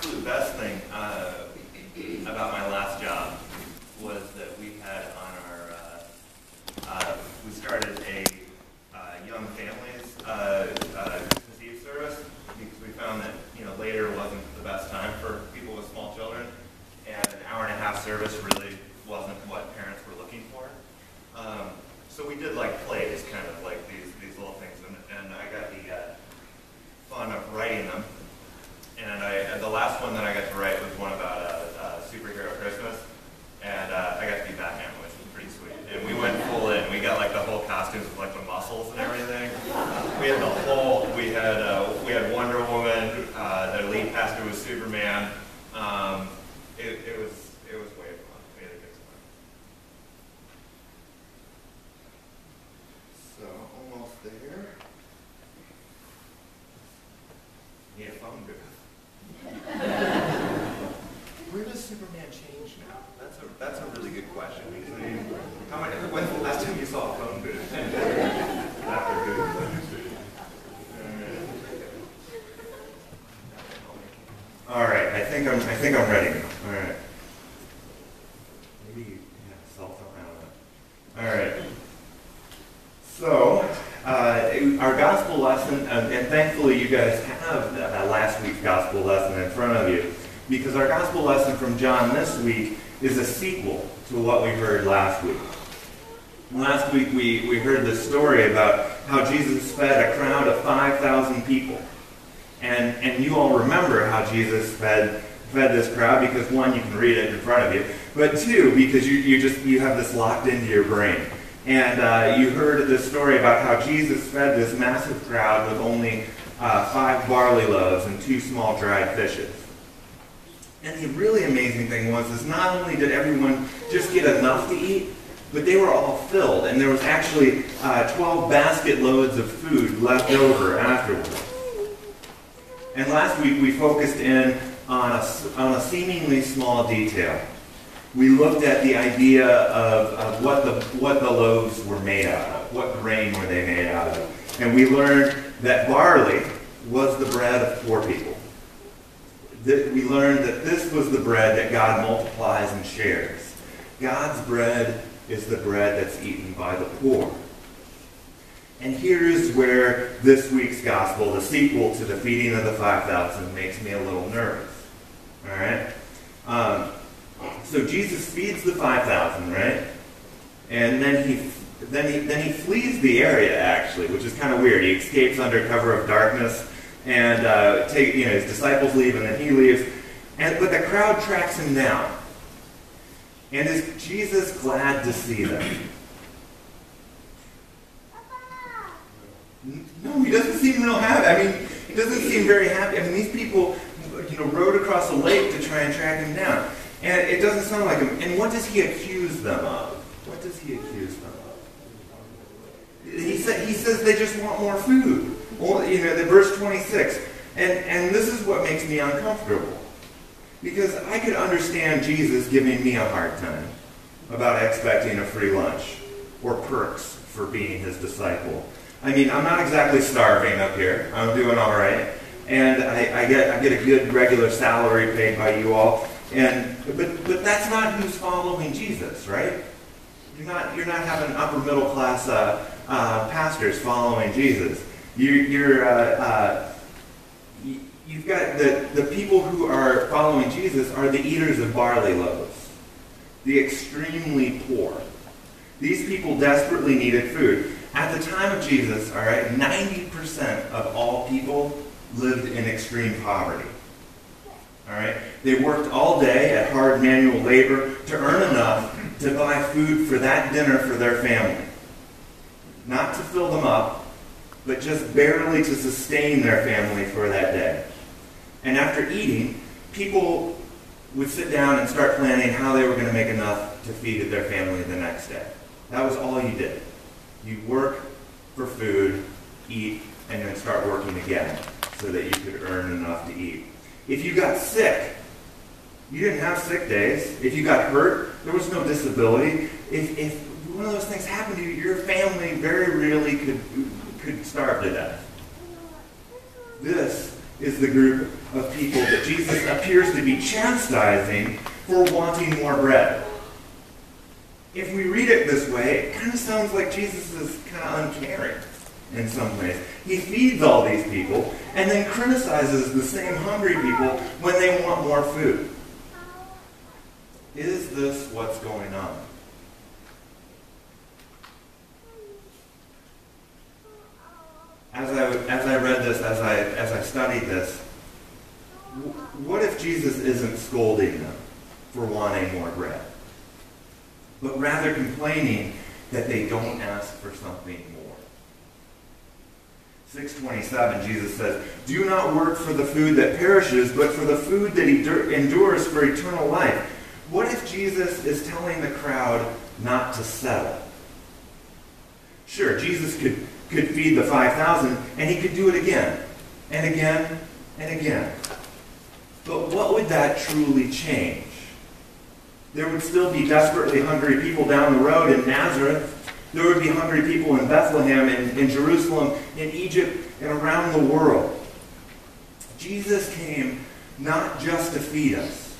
absolute best thing about my last job was that we had on we started a young families Christmas Eve service because we found that later wasn't the best time for people with small children, and an hour-and-a-half service really wasn't what parents were looking for. So we did like plays, kind of like these little things, and I got the fun of writing them. And the last one that I got to write was one about a superhero Christmas, and I got to be Batman, which was pretty sweet. And we went full in. We got like the whole costumes with like the muscles and everything. We had the whole. We had Wonder Woman. The lead pastor was Superman. It was way fun. We had a good time. So almost there. Yeah, phone booth. Where does Superman change now? That's a really good question. When's the last time you saw a phone booth? After Google. All right, I think I'm ready now. All right. Maybe cell phone. I don't know. All right. So our gospel lesson, and thankfully you guys have last week's gospel lesson in front of you, because our gospel lesson from John this week is a sequel to what we heard last week. Last week we heard the story about how Jesus fed a crowd of 5,000 people. And you all remember how Jesus fed this crowd because, one, you can read it in front of you, but two, because you have this locked into your brain. And you heard this story about how Jesus fed this massive crowd with only 5 barley loaves and 2 small dried fishes. And the really amazing thing was not only did everyone just get enough to eat, but they were all filled. And there was actually 12 basket loads of food left over afterwards. And last week we focused in on a seemingly small detail. We looked at the idea of what the loaves were made out of. What grain were they made out of? And we learned that barley was the bread of poor people. We learned that this was the bread that God multiplies and shares. God's bread is the bread that's eaten by the poor. And here's where this week's gospel, the sequel to the feeding of the 5,000, makes me a little nervous. All right? So Jesus feeds the 5,000, right? And then he flees the area, actually, which is kind of weird. He escapes under cover of darkness, and his disciples leave, and then he leaves. But the crowd tracks him down. And is Jesus glad to see them? No, he doesn't seem real happy. I mean, he doesn't seem very happy. I mean, these people, rode across a lake to try and track him down. And it doesn't sound like him. And what does he accuse them of? What does he accuse them of? He says they just want more food. Well, the verse 26. And this is what makes me uncomfortable. Because I could understand Jesus giving me a hard time about expecting a free lunch or perks for being his disciple. I mean, I'm not exactly starving up here. I'm doing all right. And I get a good regular salary paid by you all. But that's not who's following Jesus, right? You're not having upper middle class pastors following Jesus. You've got the people who are following Jesus are the eaters of barley loaves, the extremely poor. These people desperately needed food. At the time of Jesus, all right, 90% of all people lived in extreme poverty. All right, they worked all day at hard manual labor to earn enough to buy food for that dinner for their family. Not to fill them up, but just barely to sustain their family for that day. And after eating, people would sit down and start planning how they were going to make enough to feed their family the next day. That was all you did. You work for food, eat, and then start working again so that you could earn enough to eat. If you got sick, you didn't have sick days. If you got hurt, there was no disability. If one of those things happened to you, your family very rarely could starve to death. This is the group of people that Jesus appears to be chastising for wanting more bread. If we read it this way, it kind of sounds like Jesus is kind of uncaring in some ways. He feeds all these people and then criticizes the same hungry people when they want more food. Is this what's going on? As I read this, as I studied this, what if Jesus isn't scolding them for wanting more bread, but rather complaining that they don't ask for something more? 6:27, Jesus says, "Do not work for the food that perishes, but for the food that endures for eternal life." What if Jesus is telling the crowd not to settle? Sure, Jesus could feed the 5,000, and he could do it again, and again, and again. But what would that truly change? There would still be desperately hungry people down the road in Nazareth. There would be hungry people in Bethlehem, in Jerusalem, in Egypt, and around the world. Jesus came not just to feed us,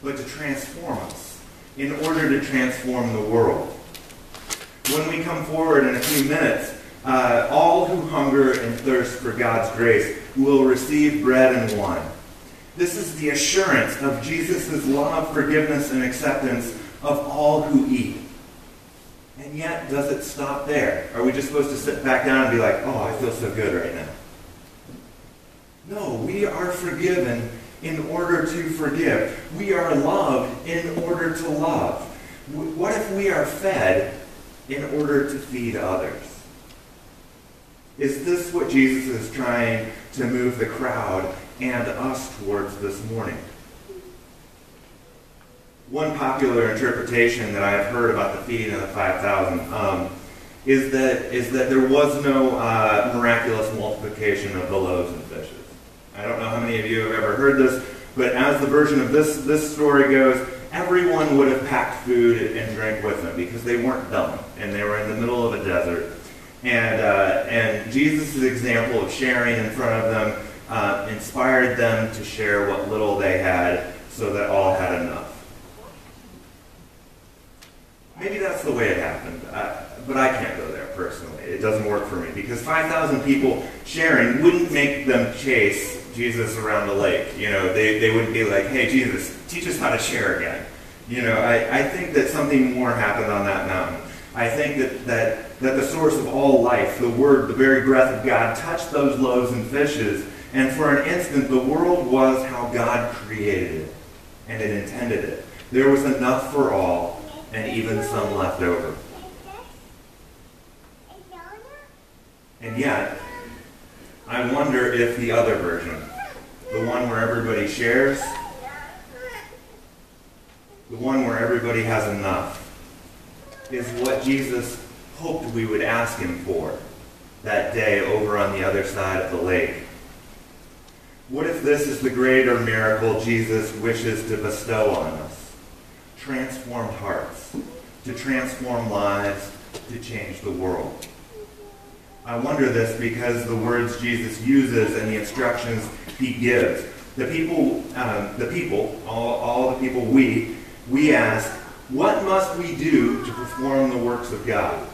but to transform us in order to transform the world. When we come forward in a few minutes, all who hunger and thirst for God's grace will receive bread and wine. This is the assurance of Jesus' love, forgiveness, and acceptance of all who eat. And yet, does it stop there? Are we just supposed to sit back down and be like, oh, I feel so good right now? No, we are forgiven in order to forgive. We are loved in order to love. What if we are fed in order to feed others? Is this what Jesus is trying to move the crowd and us towards this morning? One popular interpretation that I have heard about the feeding of the 5,000 is that there was no miraculous multiplication of the loaves and fishes. I don't know how many of you have ever heard this, but as the version of this story goes, everyone would have packed food and drink with them because they weren't dumb and they were in the middle of a desert. And Jesus' example of sharing in front of them inspired them to share what little they had so that all had enough. Maybe that's the way it happened, but I can't go there personally. It doesn't work for me because 5,000 people sharing wouldn't make them chase Jesus around the lake. You know, they wouldn't be like, hey, Jesus, teach us how to share again. You know, I think that something more happened on that mountain. I think that the source of all life, the Word, the very breath of God, touched those loaves and fishes, and for an instant the world was how God created it, and it intended it. There was enough for all, and even some left over. And yet, I wonder if the other version, the one where everybody shares, the one where everybody has enough, is what Jesus hoped we would ask him for that day over on the other side of the lake. What if this is the greater miracle Jesus wishes to bestow on us? Transformed hearts, to transform lives, to change the world. I wonder this because the words Jesus uses and the instructions he gives. The people, all the people we ask, what must we do to perform the works of God?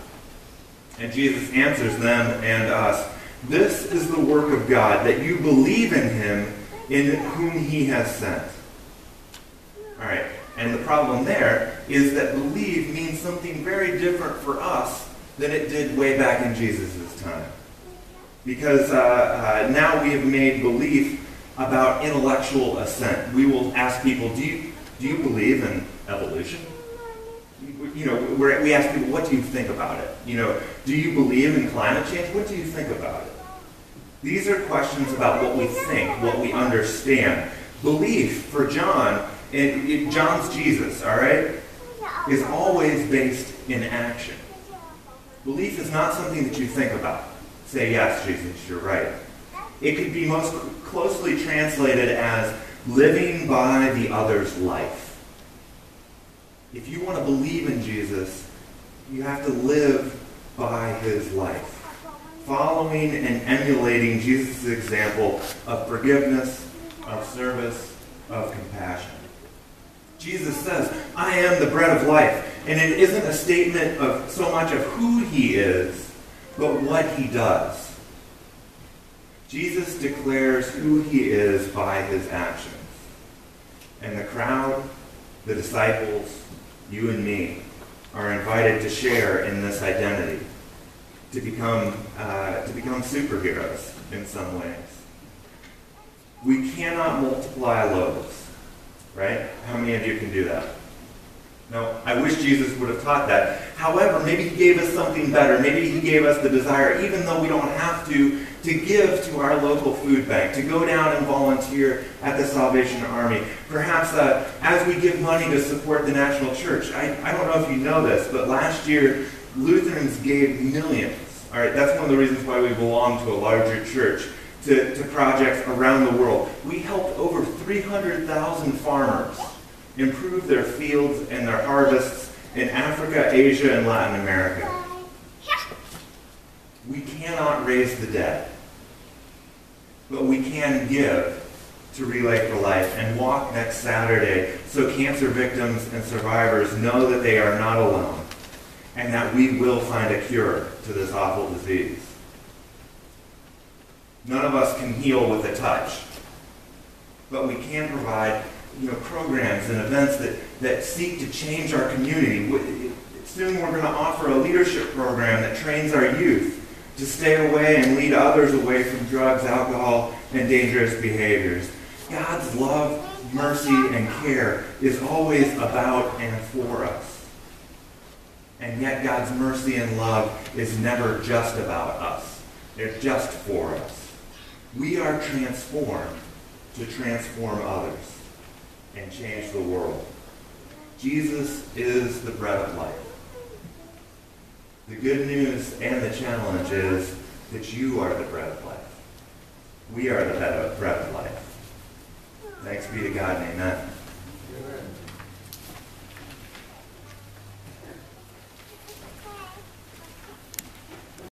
And Jesus answers them and us, this is the work of God, that you believe in him in whom he has sent. All right, and the problem there is that believe means something very different for us than it did way back in Jesus' time. Because now we have made belief about intellectual assent. We will ask people, do you believe in evolution? You know, we ask people, what do you think about it? You know, do you believe in climate change? What do you think about it? These are questions about what we think, what we understand. Belief for John, John's Jesus, all right, is always based in action. Belief is not something that you think about. Say, yes, Jesus, you're right. It could be most closely translated as living by the other's life. If you want to believe in Jesus, you have to live by his life, following and emulating Jesus' example of forgiveness, of service, of compassion. Jesus says, I am the bread of life. And it isn't a statement of so much of who he is, but what he does. Jesus declares who he is by his actions. And the crowd, the disciples, you and me, are invited to share in this identity, to become superheroes in some ways. We cannot multiply loaves, right? How many of you can do that? No, I wish Jesus would have taught that. However, maybe he gave us something better. Maybe he gave us the desire, even though we don't have to give to our local food bank, to go down and volunteer at the Salvation Army. Perhaps as we give money to support the national church. I don't know if you know this, but last year, Lutherans gave millions. All right, that's one of the reasons why we belong to a larger church, to projects around the world. We helped over 300,000 farmers improve their fields and their harvests in Africa, Asia, and Latin America. We cannot raise the dead, but we can give to Relay for Life and walk next Saturday so cancer victims and survivors know that they are not alone and that we will find a cure to this awful disease. None of us can heal with a touch, but we can provide programs and events that seek to change our community. Soon we're going to offer a leadership program that trains our youth to stay away and lead others away from drugs, alcohol, and dangerous behaviors. God's love, mercy, and care is always about and for us. And yet God's mercy and love is never just about us. It's just for us. We are transformed to transform others and change the world. Jesus is the bread of life. The good news and the challenge is that you are the bread of life. We are the bread of life. Thanks be to God and amen.